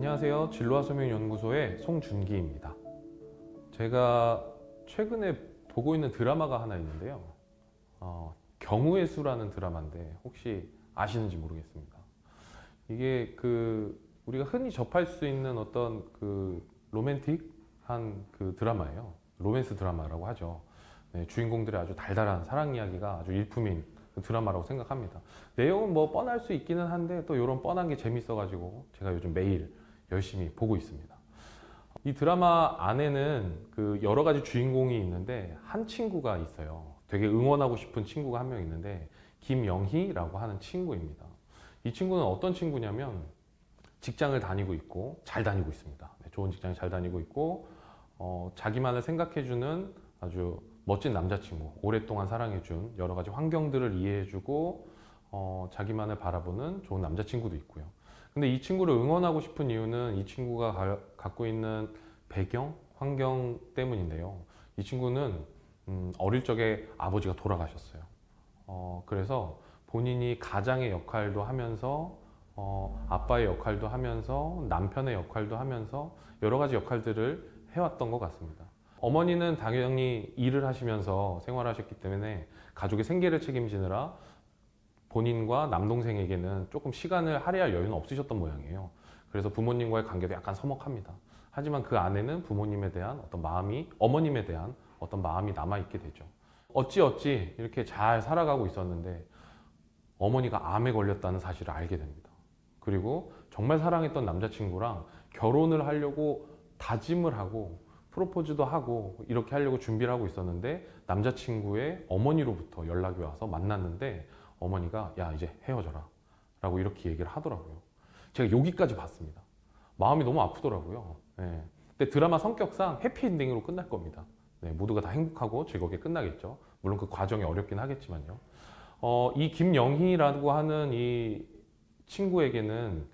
안녕하세요. 진로와소명연구소의 송준기입니다. 제가 최근에 보고 있는 드라마가 하나 있는데요. 경우의 수라는 드라마인데 혹시 아시는지 모르겠습니다. 이게 우리가 흔히 접할 수 있는 어떤 로맨틱한 드라마예요. 로맨스 드라마라고 하죠. 네, 주인공들의 아주 달달한 사랑 이야기가 아주 일품인 드라마라고 생각합니다. 내용은 뭐 뻔할 수 있기는 한데 또 이런 뻔한 게 재밌어가지고 제가 요즘 매일 열심히 보고 있습니다. 이 드라마 안에는 여러 가지 주인공이 있는데 한 친구가 있어요. 되게 응원하고 싶은 친구가 한 명 있는데 김영희라고 하는 친구입니다. 이 친구는 어떤 친구냐면 직장을 다니고 있고 잘 다니고 있습니다. 네, 좋은 직장에 잘 다니고 있고 자기만을 생각해주는 아주 멋진 남자친구, 오랫동안 사랑해준 여러 가지 환경들을 이해해주고 자기만을 바라보는 좋은 남자친구도 있고요. 근데 이 친구를 응원하고 싶은 이유는 이 친구가 갖고 있는 배경, 환경 때문인데요. 이 친구는 어릴 적에 아버지가 돌아가셨어요. 그래서 본인이 가장의 역할도 하면서 아빠의 역할도 하면서 남편의 역할도 하면서 여러 가지 역할들을 해왔던 것 같습니다. 어머니는 당연히 일을 하시면서 생활하셨기 때문에 가족의 생계를 책임지느라 본인과 남동생에게는 조금 시간을 할애할 여유는 없으셨던 모양이에요. 그래서 부모님과의 관계도 약간 서먹합니다. 하지만 그 안에는 부모님에 대한 어떤 마음이, 어머님에 대한 어떤 마음이 남아있게 되죠. 어찌어찌 이렇게 잘 살아가고 있었는데 어머니가 암에 걸렸다는 사실을 알게 됩니다. 그리고 정말 사랑했던 남자친구랑 결혼을 하려고 다짐을 하고 프로포즈도 하고 이렇게 하려고 준비를 하고 있었는데 남자친구의 어머니로부터 연락이 와서 만났는데 어머니가 야 이제 헤어져라 라고 이렇게 얘기를 하더라고요. 제가 여기까지 봤습니다. 마음이 너무 아프더라고요. 네. 근데 드라마 성격상 해피엔딩으로 끝날 겁니다. 네, 모두가 다 행복하고 즐겁게 끝나겠죠. 물론 그 과정이 어렵긴 하겠지만요. 이 김영희라고 하는 이 친구에게는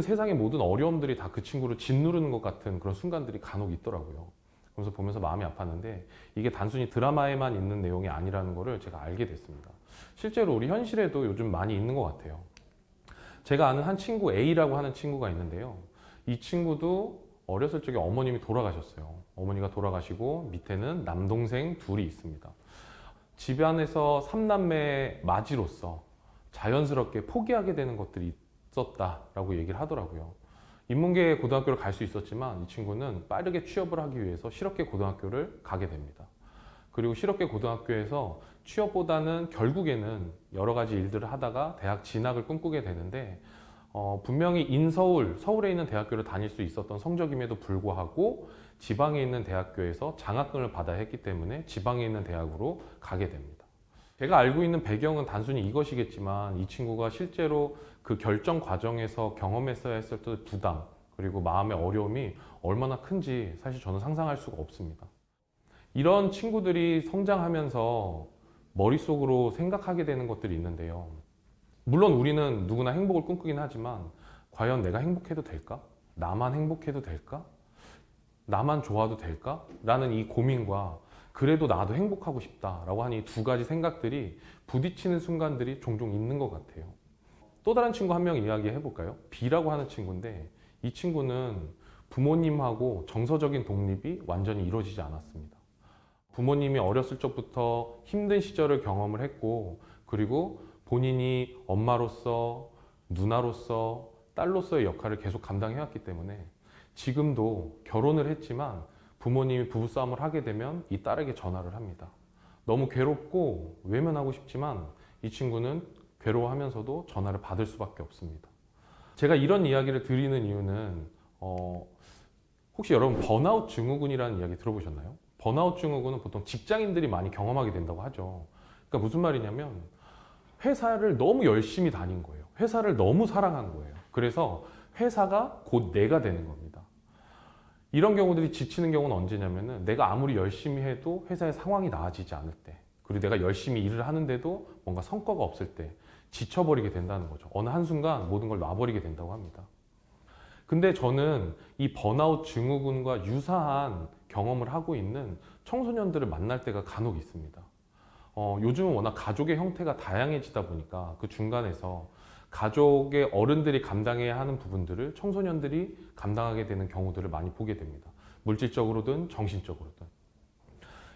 세상의 모든 어려움들이 다 그 친구를 짓누르는 것 같은 그런 순간들이 간혹 있더라고요. 그래서 보면서 마음이 아팠는데 이게 단순히 드라마에만 있는 내용이 아니라는 것을 제가 알게 됐습니다. 실제로 우리 현실에도 요즘 많이 있는 것 같아요. 제가 아는 한 친구 A라고 하는 친구가 있는데요. 이 친구도 어렸을 적에 어머님이 돌아가셨어요. 어머니가 돌아가시고 밑에는 남동생 둘이 있습니다. 집안에서 3남매의 맏이로서 자연스럽게 포기하게 되는 것들이 있었다라고 얘기를 하더라고요. 인문계 고등학교를 갈 수 있었지만 이 친구는 빠르게 취업을 하기 위해서 실업계 고등학교를 가게 됩니다. 그리고 실업계 고등학교에서 취업보다는 결국에는 여러 가지 일들을 하다가 대학 진학을 꿈꾸게 되는데 분명히 서울에 있는 대학교를 다닐 수 있었던 성적임에도 불구하고 지방에 있는 대학교에서 장학금을 받아야 했기 때문에 지방에 있는 대학으로 가게 됩니다. 제가 알고 있는 배경은 단순히 이것이겠지만 이 친구가 실제로 그 결정 과정에서 경험했어야 했었던 부담 그리고 마음의 어려움이 얼마나 큰지 사실 저는 상상할 수가 없습니다. 이런 친구들이 성장하면서 머릿속으로 생각하게 되는 것들이 있는데요. 물론 우리는 누구나 행복을 꿈꾸긴 하지만 과연 내가 행복해도 될까? 나만 행복해도 될까? 나만 좋아도 될까? 라는 이 고민과 그래도 나도 행복하고 싶다라고 하는 이 두 가지 생각들이 부딪히는 순간들이 종종 있는 것 같아요. 또 다른 친구 한 명 이야기해 볼까요? B라고 하는 친구인데 이 친구는 부모님하고 정서적인 독립이 완전히 이루어지지 않았습니다. 부모님이 어렸을 적부터 힘든 시절을 경험을 했고 그리고 본인이 엄마로서 누나로서 딸로서의 역할을 계속 감당해왔기 때문에 지금도 결혼을 했지만 부모님이 부부싸움을 하게 되면 이 딸에게 전화를 합니다. 너무 괴롭고 외면하고 싶지만 이 친구는 괴로워하면서도 전화를 받을 수밖에 없습니다. 제가 이런 이야기를 드리는 이유는 혹시 여러분 번아웃 증후군이라는 이야기 들어보셨나요? 번아웃 증후군은 보통 직장인들이 많이 경험하게 된다고 하죠. 그러니까 무슨 말이냐면 회사를 너무 열심히 다닌 거예요. 회사를 너무 사랑한 거예요. 그래서 회사가 곧 내가 되는 겁니다. 이런 경우들이 지치는 경우는 언제냐면은 내가 아무리 열심히 해도 회사의 상황이 나아지지 않을 때 그리고 내가 열심히 일을 하는데도 뭔가 성과가 없을 때 지쳐버리게 된다는 거죠. 어느 한순간 모든 걸 놔버리게 된다고 합니다. 근데 저는 이 번아웃 증후군과 유사한 경험을 하고 있는 청소년들을 만날 때가 간혹 있습니다. 요즘은 워낙 가족의 형태가 다양해지다 보니까 그 중간에서 가족의 어른들이 감당해야 하는 부분들을 청소년들이 감당하게 되는 경우들을 많이 보게 됩니다. 물질적으로든 정신적으로든.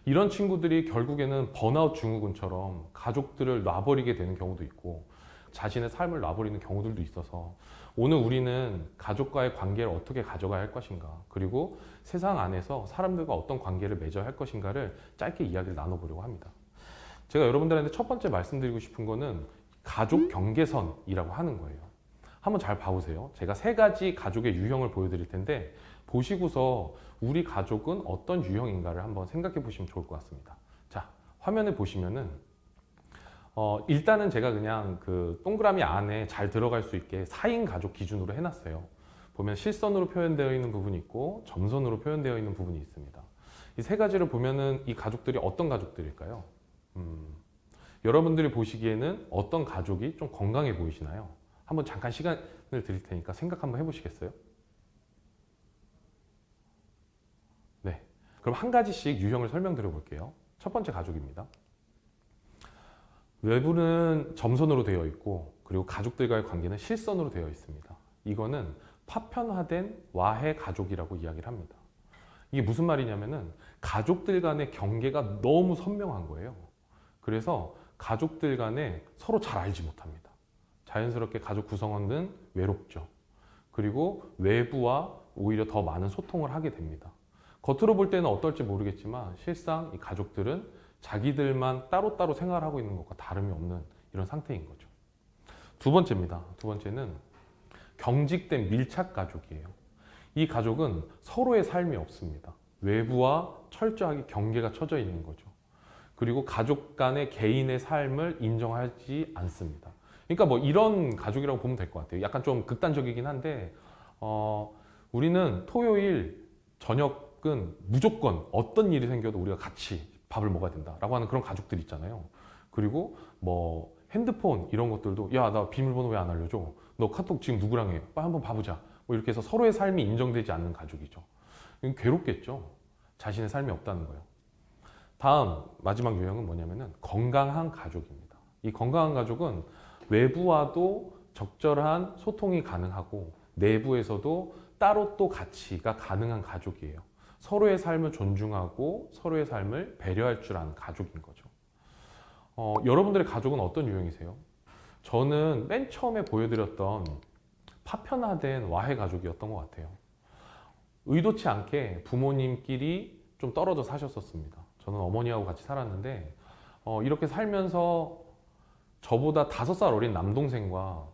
이런 친구들이 결국에는 번아웃 증후군처럼 가족들을 놔버리게 되는 경우도 있고 자신의 삶을 놔버리는 경우들도 있어서 오늘 우리는 가족과의 관계를 어떻게 가져가야 할 것인가, 그리고 세상 안에서 사람들과 어떤 관계를 맺어야 할 것인가를 짧게 이야기를 나눠보려고 합니다. 제가 여러분들한테 첫 번째 말씀드리고 싶은 거는 가족 경계선이라고 하는 거예요. 한번 잘 봐보세요. 제가 세 가지 가족의 유형을 보여드릴 텐데 보시고서 우리 가족은 어떤 유형인가를 한번 생각해 보시면 좋을 것 같습니다. 자, 화면에 보시면은 일단은 제가 그냥 그 동그라미 안에 잘 들어갈 수 있게 4인 가족 기준으로 해놨어요. 보면 실선으로 표현되어 있는 부분이 있고 점선으로 표현되어 있는 부분이 있습니다. 이 세 가지를 보면은 이 가족들이 어떤 가족들일까요? 여러분들이 보시기에는 어떤 가족이 좀 건강해 보이시나요? 한번 잠깐 시간을 드릴 테니까 생각 한번 해보시겠어요? 네. 그럼 한 가지씩 유형을 설명드려 볼게요. 첫 번째 가족입니다. 외부는 점선으로 되어 있고 그리고 가족들과의 관계는 실선으로 되어 있습니다. 이거는 파편화된 와해 가족이라고 이야기를 합니다. 이게 무슨 말이냐면은 가족들 간의 경계가 너무 선명한 거예요. 그래서 가족들 간에 서로 잘 알지 못합니다. 자연스럽게 가족 구성원은 외롭죠. 그리고 외부와 오히려 더 많은 소통을 하게 됩니다. 겉으로 볼 때는 어떨지 모르겠지만 실상 이 가족들은 자기들만 따로따로 생활하고 있는 것과 다름이 없는 이런 상태인 거죠. 두 번째입니다. 두 번째는 경직된 밀착 가족이에요. 이 가족은 서로의 삶이 없습니다. 외부와 철저하게 경계가 쳐져 있는 거죠. 그리고 가족 간의 개인의 삶을 인정하지 않습니다. 그러니까 뭐 이런 가족이라고 보면 될 것 같아요. 약간 좀 극단적이긴 한데 우리는 토요일 저녁은 무조건 어떤 일이 생겨도 우리가 같이 밥을 먹어야 된다라고 하는 그런 가족들 있잖아요. 그리고 뭐 핸드폰 이런 것들도 야, 나 비밀번호 왜 안 알려줘? 너 카톡 지금 누구랑 해? 빨리 한번 봐보자. 뭐 이렇게 해서 서로의 삶이 인정되지 않는 가족이죠. 이건 괴롭겠죠. 자신의 삶이 없다는 거예요. 다음 마지막 유형은 뭐냐면은 건강한 가족입니다. 이 건강한 가족은 외부와도 적절한 소통이 가능하고 내부에서도 따로 또 가치가 가능한 가족이에요. 서로의 삶을 존중하고 서로의 삶을 배려할 줄 아는 가족인 거죠. 여러분들의 가족은 어떤 유형이세요? 저는 맨 처음에 보여드렸던 파편화된 와해 가족이었던 것 같아요. 의도치 않게 부모님끼리 좀 떨어져 사셨었습니다. 저는 어머니하고 같이 살았는데 이렇게 살면서 저보다 5살 어린 남동생과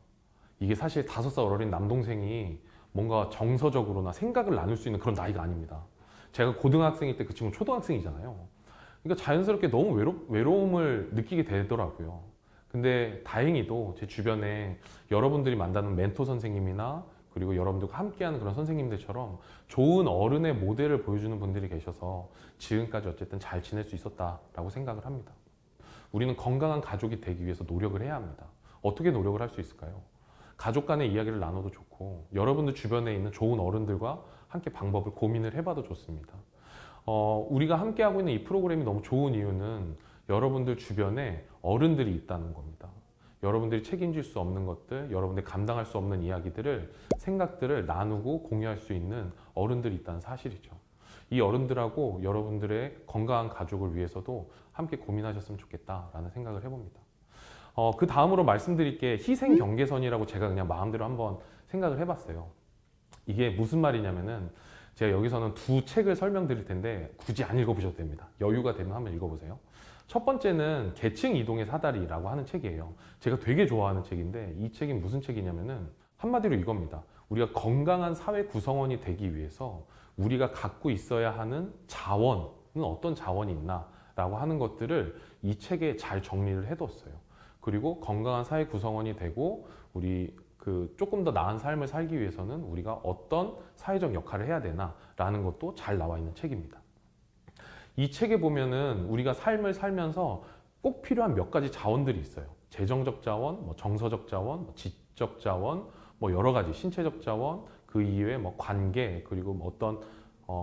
이게 사실 5살 어린 남동생이 뭔가 정서적으로나 생각을 나눌 수 있는 그런 나이가 아닙니다. 제가 고등학생일 때 그 친구는 초등학생이잖아요. 그러니까 자연스럽게 너무 외로움을 느끼게 되더라고요. 근데 다행히도 제 주변에 여러분들이 만나는 멘토 선생님이나 그리고 여러분들과 함께하는 그런 선생님들처럼 좋은 어른의 모델을 보여주는 분들이 계셔서 지금까지 어쨌든 잘 지낼 수 있었다라고 생각을 합니다. 우리는 건강한 가족이 되기 위해서 노력을 해야 합니다. 어떻게 노력을 할 수 있을까요? 가족 간의 이야기를 나눠도 좋고 여러분들 주변에 있는 좋은 어른들과 함께 방법을 고민을 해봐도 좋습니다. 우리가 함께하고 있는 이 프로그램이 너무 좋은 이유는 여러분들 주변에 어른들이 있다는 겁니다. 여러분들이 책임질 수 없는 것들, 여러분들이 감당할 수 없는 이야기들을, 생각들을 나누고 공유할 수 있는 어른들이 있다는 사실이죠. 이 어른들하고 여러분들의 건강한 가족을 위해서도 함께 고민하셨으면 좋겠다라는 생각을 해봅니다. 그 다음으로 말씀드릴 게 희생 경계선이라고 제가 그냥 마음대로 한번 생각을 해봤어요. 이게 무슨 말이냐면은 제가 여기서는 두 책을 설명드릴 텐데 굳이 안 읽어보셔도 됩니다. 여유가 되면 한번 읽어보세요. 첫 번째는 계층 이동의 사다리라고 하는 책이에요. 제가 되게 좋아하는 책인데 이 책이 무슨 책이냐면은 한마디로 이겁니다. 우리가 건강한 사회 구성원이 되기 위해서 우리가 갖고 있어야 하는 자원은 어떤 자원이 있나 라고 하는 것들을 이 책에 잘 정리를 해뒀어요. 그리고 건강한 사회 구성원이 되고 우리 조금 더 나은 삶을 살기 위해서는 우리가 어떤 사회적 역할을 해야 되나 라는 것도 잘 나와 있는 책입니다. 이 책에 보면은 우리가 삶을 살면서 꼭 필요한 몇 가지 자원들이 있어요. 재정적 자원, 뭐 정서적 자원, 뭐 지적 자원, 뭐 여러 가지 신체적 자원, 그 이외에 뭐 관계, 그리고 뭐 어떤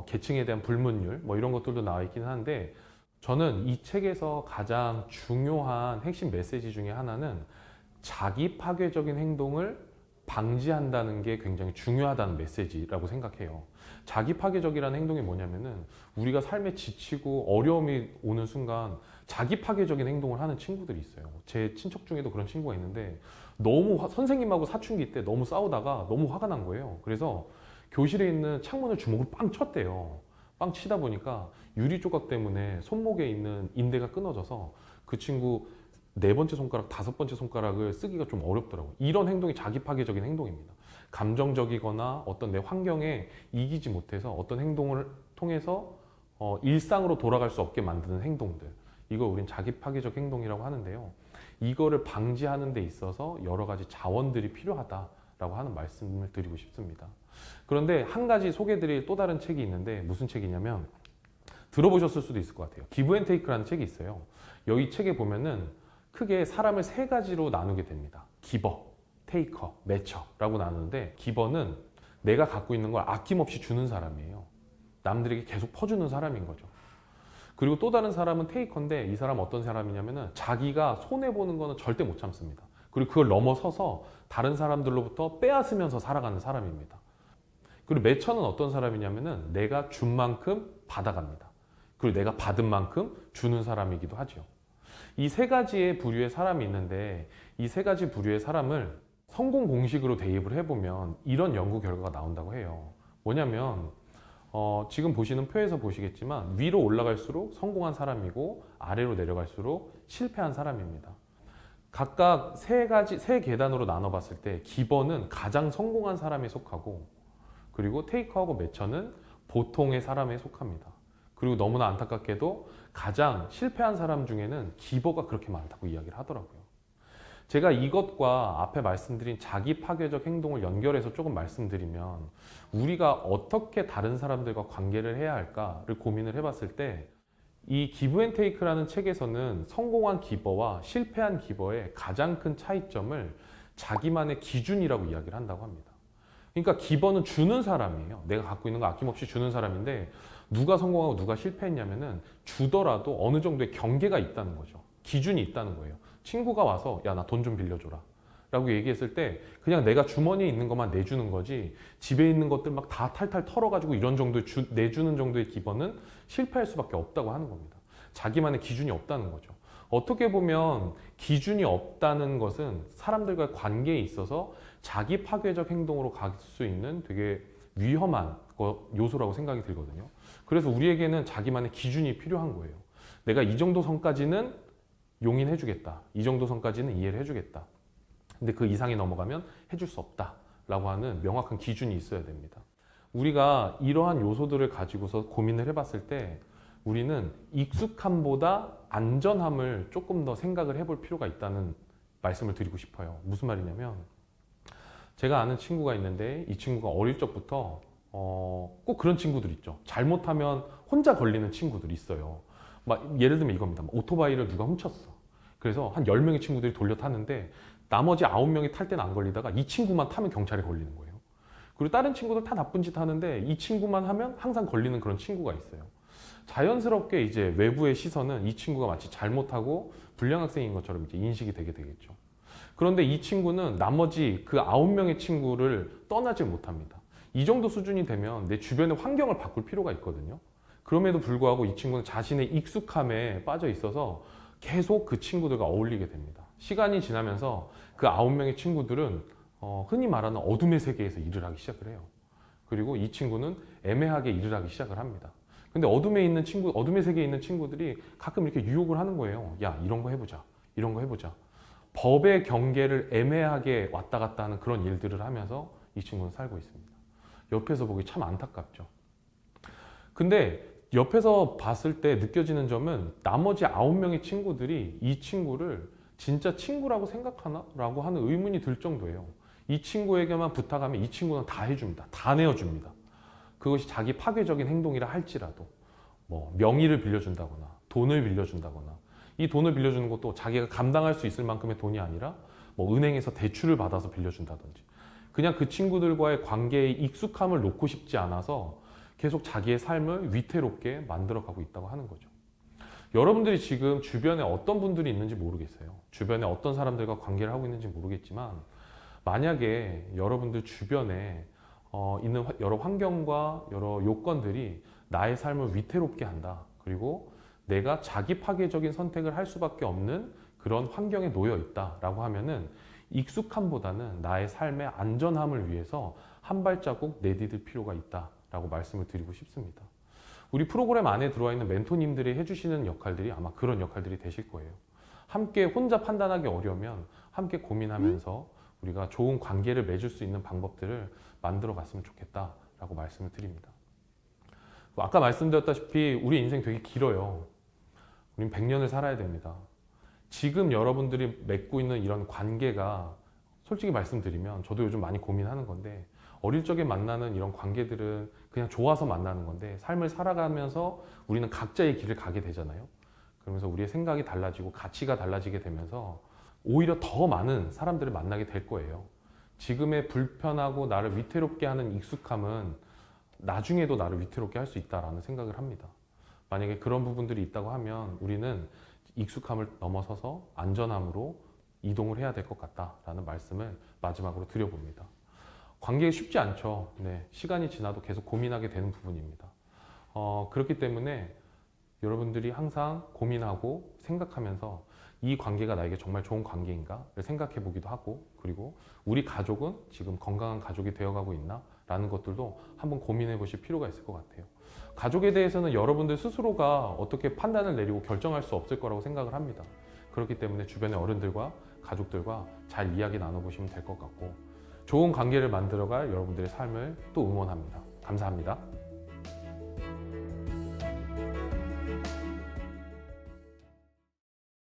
계층에 대한 불문율, 뭐 이런 것들도 나와 있긴 한데 저는 이 책에서 가장 중요한 핵심 메시지 중에 하나는 자기 파괴적인 행동을 방지한다는 게 굉장히 중요하다는 메시지라고 생각해요. 자기 파괴적이라는 행동이 뭐냐면은 우리가 삶에 지치고 어려움이 오는 순간 자기 파괴적인 행동을 하는 친구들이 있어요. 제 친척 중에도 그런 친구가 있는데 너무 선생님하고 사춘기 때 너무 싸우다가 너무 화가 난 거예요. 그래서 교실에 있는 창문을 주먹으로 빵 쳤대요. 빵 치다 보니까 유리 조각 때문에 손목에 있는 인대가 끊어져서 그 친구 네 번째 손가락, 다섯 번째 손가락을 쓰기가 좀 어렵더라고요. 이런 행동이 자기 파괴적인 행동입니다. 감정적이거나 어떤 내 환경에 이기지 못해서 어떤 행동을 통해서 일상으로 돌아갈 수 없게 만드는 행동들. 이걸 우린 자기 파괴적 행동이라고 하는데요. 이거를 방지하는 데 있어서 여러 가지 자원들이 필요하다라고 하는 말씀을 드리고 싶습니다. 그런데 한 가지 소개드릴 또 다른 책이 있는데 무슨 책이냐면 들어보셨을 수도 있을 것 같아요. 기브 앤 테이크라는 책이 있어요. 여기 책에 보면은 크게 사람을 세 가지로 나누게 됩니다. 기버, 테이커, 매처라고 나누는데 기버는 내가 갖고 있는 걸 아낌없이 주는 사람이에요. 남들에게 계속 퍼주는 사람인 거죠. 그리고 또 다른 사람은 테이커인데 이 사람은 어떤 사람이냐면은 자기가 손해보는 거는 절대 못 참습니다. 그리고 그걸 넘어서서 다른 사람들로부터 빼앗으면서 살아가는 사람입니다. 그리고 매처는 어떤 사람이냐면은 내가 준 만큼 받아갑니다. 그리고 내가 받은 만큼 주는 사람이기도 하죠. 이 세 가지의 부류의 사람이 있는데 이 세 가지 부류의 사람을 성공 공식으로 대입을 해보면 이런 연구 결과가 나온다고 해요. 뭐냐면 지금 보시는 표에서 보시겠지만 위로 올라갈수록 성공한 사람이고 아래로 내려갈수록 실패한 사람입니다. 각각 세 계단으로 나눠봤을 때 기버는 가장 성공한 사람에 속하고 그리고 테이커하고 매처는 보통의 사람에 속합니다. 그리고 너무나 안타깝게도 가장 실패한 사람 중에는 기버가 그렇게 많다고 이야기를 하더라고요. 제가 이것과 앞에 말씀드린 자기 파괴적 행동을 연결해서 조금 말씀드리면 우리가 어떻게 다른 사람들과 관계를 해야 할까를 고민을 해봤을 때 이 기브 앤 테이크라는 책에서는 성공한 기버와 실패한 기버의 가장 큰 차이점을 자기만의 기준이라고 이야기를 한다고 합니다. 그러니까 기버는 주는 사람이에요. 내가 갖고 있는 거 아낌없이 주는 사람인데 누가 성공하고 누가 실패했냐면은 주더라도 어느 정도의 경계가 있다는 거죠. 기준이 있다는 거예요. 친구가 와서 야, 나 돈 좀 빌려줘라 라고 얘기했을 때 그냥 내가 주머니에 있는 것만 내주는 거지 집에 있는 것들 막 다 탈탈 털어가지고 이런 정도의 내주는 정도의 기버는 실패할 수밖에 없다고 하는 겁니다. 자기만의 기준이 없다는 거죠. 어떻게 보면 기준이 없다는 것은 사람들과의 관계에 있어서 자기 파괴적 행동으로 갈 수 있는 되게 위험한 요소라고 생각이 들거든요. 그래서 우리에게는 자기만의 기준이 필요한 거예요. 내가 이 정도 선까지는 용인해주겠다. 이 정도 선까지는 이해를 해주겠다. 근데 그 이상이 넘어가면 해줄 수 없다라고 하는 명확한 기준이 있어야 됩니다. 우리가 이러한 요소들을 가지고서 고민을 해봤을 때 우리는 익숙함보다 안전함을 조금 더 생각을 해볼 필요가 있다는 말씀을 드리고 싶어요. 무슨 말이냐면 제가 아는 친구가 있는데 이 친구가 어릴 적부터 꼭 그런 친구들 있죠. 잘못하면 혼자 걸리는 친구들이 있어요. 막 예를 들면 이겁니다. 오토바이를 누가 훔쳤어. 그래서 한 10명의 친구들이 돌려 타는데 나머지 9명이 탈 때는 안 걸리다가 이 친구만 타면 경찰에 걸리는 거예요. 그리고 다른 친구들 다 나쁜 짓 하는데 이 친구만 하면 항상 걸리는 그런 친구가 있어요. 자연스럽게 이제 외부의 시선은 이 친구가 마치 잘못하고 불량 학생인 것처럼 이제 인식이 되게 되겠죠. 그런데 이 친구는 나머지 그 9명의 친구를 떠나질 못합니다. 이 정도 수준이 되면 내 주변의 환경을 바꿀 필요가 있거든요. 그럼에도 불구하고 이 친구는 자신의 익숙함에 빠져 있어서 계속 그 친구들과 어울리게 됩니다. 시간이 지나면서 그 9명의 친구들은 흔히 말하는 어둠의 세계에서 일을 하기 시작을 해요. 그리고 이 친구는 애매하게 일을 하기 시작을 합니다. 근데 어둠의 세계에 있는 친구들이 가끔 이렇게 유혹을 하는 거예요. 야, 이런 거 해보자. 이런 거 해보자. 법의 경계를 애매하게 왔다 갔다 하는 그런 일들을 하면서 이 친구는 살고 있습니다. 옆에서 보기 참 안타깝죠. 근데 옆에서 봤을 때 느껴지는 점은 나머지 9명의 친구들이 이 친구를 진짜 친구라고 생각하나? 라고 하는 의문이 들 정도예요. 이 친구에게만 부탁하면 이 친구는 다 해줍니다. 다 내어줍니다. 그것이 자기 파괴적인 행동이라 할지라도 뭐 명의를 빌려준다거나 돈을 빌려준다거나 이 돈을 빌려주는 것도 자기가 감당할 수 있을 만큼의 돈이 아니라 뭐 은행에서 대출을 받아서 빌려준다든지 그냥 그 친구들과의 관계의 익숙함을 놓고 싶지 않아서 계속 자기의 삶을 위태롭게 만들어가고 있다고 하는 거죠. 여러분들이 지금 주변에 어떤 분들이 있는지 모르겠어요. 주변에 어떤 사람들과 관계를 하고 있는지 모르겠지만 만약에 여러분들 주변에 있는 여러 환경과 여러 요건들이 나의 삶을 위태롭게 한다. 그리고 내가 자기 파괴적인 선택을 할 수밖에 없는 그런 환경에 놓여 있다라고 하면은 익숙함보다는 나의 삶의 안전함을 위해서 한 발자국 내디딜 필요가 있다라고 말씀을 드리고 싶습니다. 우리 프로그램 안에 들어와 있는 멘토님들이 해주시는 역할들이 아마 그런 역할들이 되실 거예요. 함께 혼자 판단하기 어려우면 함께 고민하면서 우리가 좋은 관계를 맺을 수 있는 방법들을 만들어 갔으면 좋겠다라고 말씀을 드립니다. 아까 말씀드렸다시피 우리 인생 되게 길어요. 우린 100년을 살아야 됩니다. 지금 여러분들이 맺고 있는 이런 관계가 솔직히 말씀드리면 저도 요즘 많이 고민하는 건데 어릴 적에 만나는 이런 관계들은 그냥 좋아서 만나는 건데 삶을 살아가면서 우리는 각자의 길을 가게 되잖아요. 그러면서 우리의 생각이 달라지고 가치가 달라지게 되면서 오히려 더 많은 사람들을 만나게 될 거예요. 지금의 불편하고 나를 위태롭게 하는 익숙함은 나중에도 나를 위태롭게 할 수 있다라는 생각을 합니다. 만약에 그런 부분들이 있다고 하면 우리는 익숙함을 넘어서서 안전함으로 이동을 해야 될 것 같다라는 말씀을 마지막으로 드려봅니다. 관계가 쉽지 않죠. 네, 시간이 지나도 계속 고민하게 되는 부분입니다. 그렇기 때문에 여러분들이 항상 고민하고 생각하면서 이 관계가 나에게 정말 좋은 관계인가를 생각해 보기도 하고 그리고 우리 가족은 지금 건강한 가족이 되어가고 있나? 라는 것들도 한번 고민해 보실 필요가 있을 것 같아요. 가족에 대해서는 여러분들 스스로가 어떻게 판단을 내리고 결정할 수 없을 거라고 생각을 합니다. 그렇기 때문에 주변의 어른들과 가족들과 잘 이야기 나눠보시면 될 것 같고 좋은 관계를 만들어갈 여러분들의 삶을 또 응원합니다. 감사합니다.